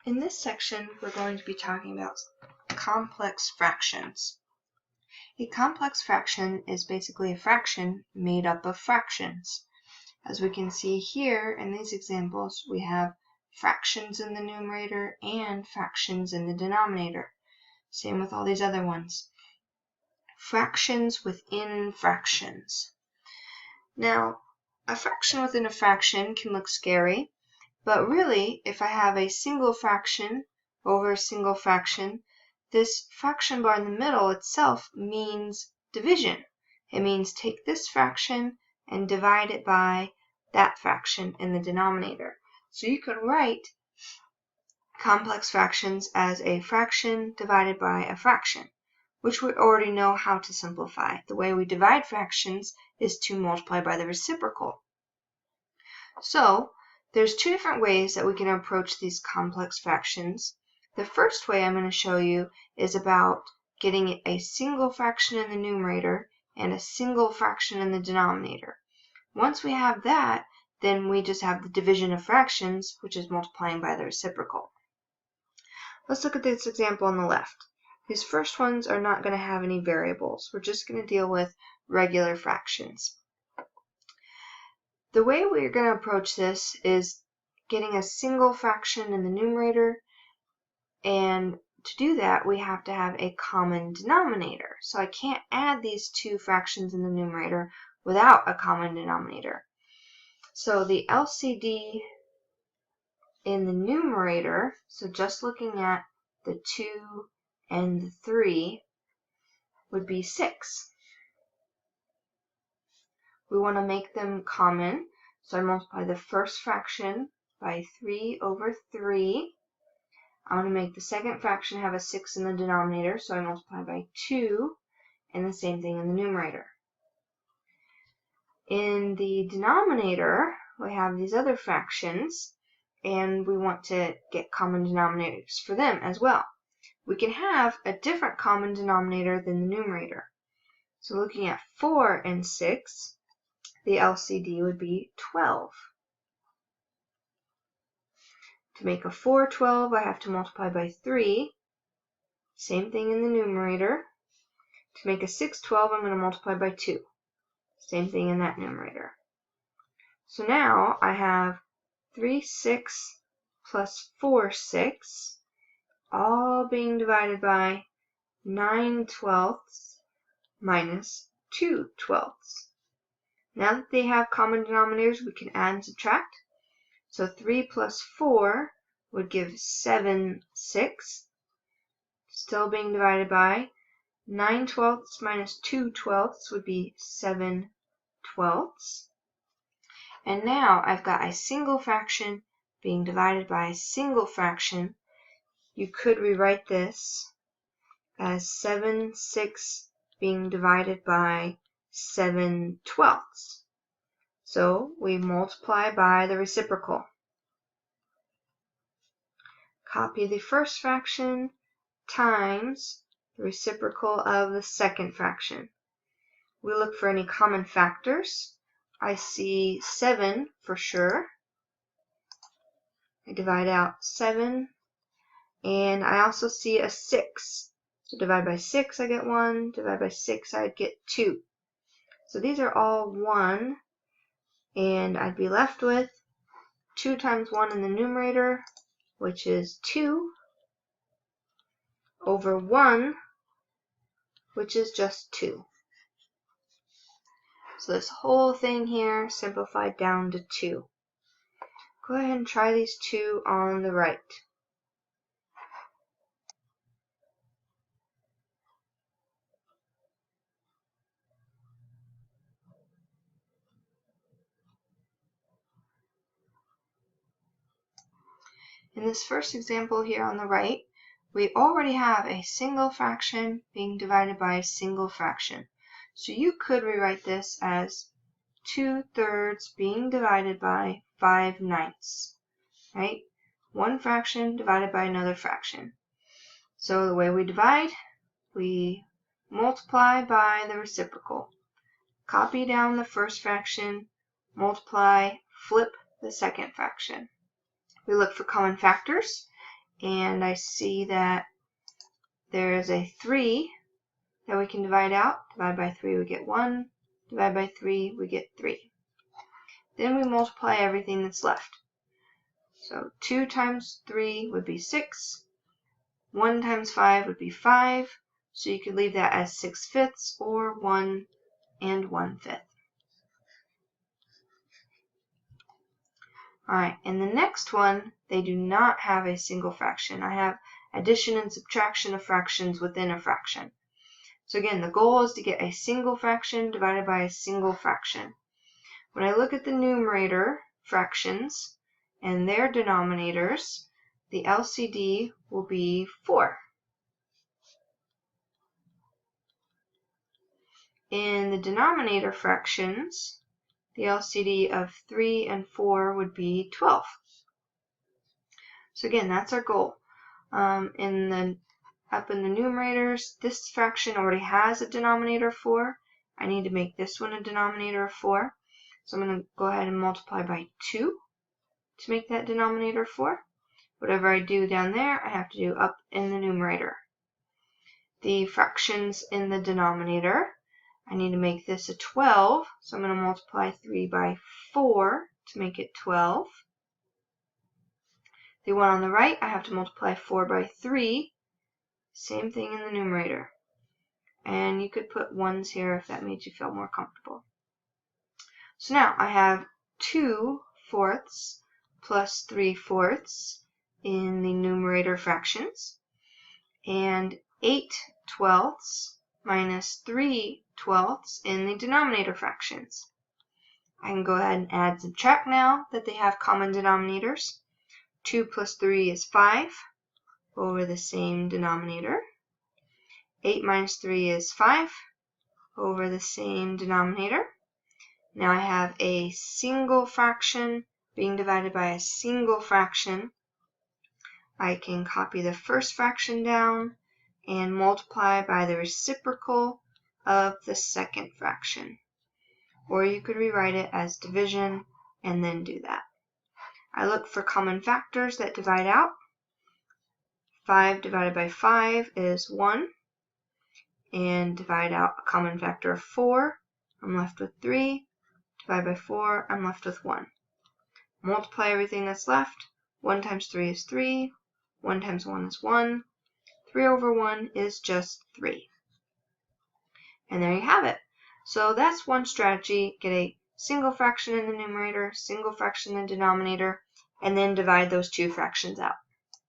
In this section, we're going to be talking about complex fractions. A complex fraction is basically a fraction made up of fractions. As we can see here in these examples, we have fractions in the numerator and fractions in the denominator. Same with all these other ones. Fractions within fractions. Now, a fraction within a fraction can look scary. But really, if I have a single fraction over a single fraction, this fraction bar in the middle itself means division. It means take this fraction and divide it by that fraction in the denominator. So you can write complex fractions as a fraction divided by a fraction, which we already know how to simplify. The way we divide fractions is to multiply by the reciprocal. So, there's two different ways that we can approach these complex fractions. The first way I'm going to show you is about getting a single fraction in the numerator and a single fraction in the denominator. Once we have that, then we just have the division of fractions, which is multiplying by the reciprocal. Let's look at this example on the left. These first ones are not going to have any variables. We're just going to deal with regular fractions. The way we're going to approach this is getting a single fraction in the numerator, and to do that we have to have a common denominator. So I can't add these two fractions in the numerator without a common denominator. So the LCD in the numerator, so just looking at the 2 and the 3, would be 6. We want to make them common, so I multiply the first fraction by 3 over 3. I want to make the second fraction have a 6 in the denominator, so I multiply by 2, and the same thing in the numerator. In the denominator, we have these other fractions, and we want to get common denominators for them as well. We can have a different common denominator than the numerator. So looking at 4 and 6, the LCD would be 12. To make a 4 12, I have to multiply by 3. Same thing in the numerator. To make a 6 12, I'm going to multiply by 2. Same thing in that numerator. So now I have 3 6 plus 4 6, all being divided by 9 twelfths minus 2 twelfths. Now that they have common denominators, we can add and subtract. So 3 plus 4 would give 7 6, still being divided by 9 twelfths minus 2 twelfths would be 7 twelfths. And now I've got a single fraction being divided by a single fraction. You could rewrite this as 7 6 being divided by 7 twelfths. So we multiply by the reciprocal. Copy the first fraction times the reciprocal of the second fraction. We look for any common factors. I see 7 for sure. I divide out 7, and I also see a 6. So divide by 6, I get 1. Divide by 6, I'd get 2. So these are all 1, and I'd be left with 2 times 1 in the numerator, which is 2, over 1, which is just 2. So this whole thing here simplified down to 2. Go ahead and try these two on the right. In this first example here on the right, we already have a single fraction being divided by a single fraction. So you could rewrite this as 2/3 being divided by 5/9, right? One fraction divided by another fraction. So the way we divide, we multiply by the reciprocal. Copy down the first fraction, multiply, flip the second fraction. We look for common factors, and I see that there is a 3 that we can divide out. Divide by 3, we get 1. Divide by 3, we get 3. Then we multiply everything that's left. So 2 times 3 would be 6. 1 times 5 would be 5. So you could leave that as 6/5 or 1 1/5. Alright, and the next one, they do not have a single fraction. I have addition and subtraction of fractions within a fraction. So again, the goal is to get a single fraction divided by a single fraction. When I look at the numerator fractions and their denominators, the LCD will be 4. In the denominator fractions, the LCD of 3 and 4 would be 12. So again, that's our goal. Up in the numerators, this fraction already has a denominator of 4. I need to make this one a denominator of 4. So I'm going to go ahead and multiply by 2 to make that denominator 4. Whatever I do down there, I have to do up in the numerator. The fractions in the denominator, I need to make this a 12, so I'm going to multiply 3 by 4 to make it 12. The one on the right, I have to multiply 4 by 3. Same thing in the numerator. And you could put 1s here if that made you feel more comfortable. So now I have 2/4 plus 3/4 in the numerator fractions, and 8/12 minus 3/12 in the denominator fractions. I can go ahead and add and subtract now that they have common denominators. 2 plus 3 is 5 over the same denominator. 8 minus 3 is 5 over the same denominator. Now I have a single fraction being divided by a single fraction. I can copy the first fraction down and multiply by the reciprocal of the second fraction. Or you could rewrite it as division and then do that. I look for common factors that divide out. 5 divided by 5 is 1. And divide out a common factor of 4. I'm left with 3. Divide by 4, I'm left with 1. Multiply everything that's left. 1 times 3 is 3. 1 times 1 is 1. 3 over 1 is just 3. And there you have it. So that's one strategy. Get a single fraction in the numerator, single fraction in the denominator, and then divide those two fractions out.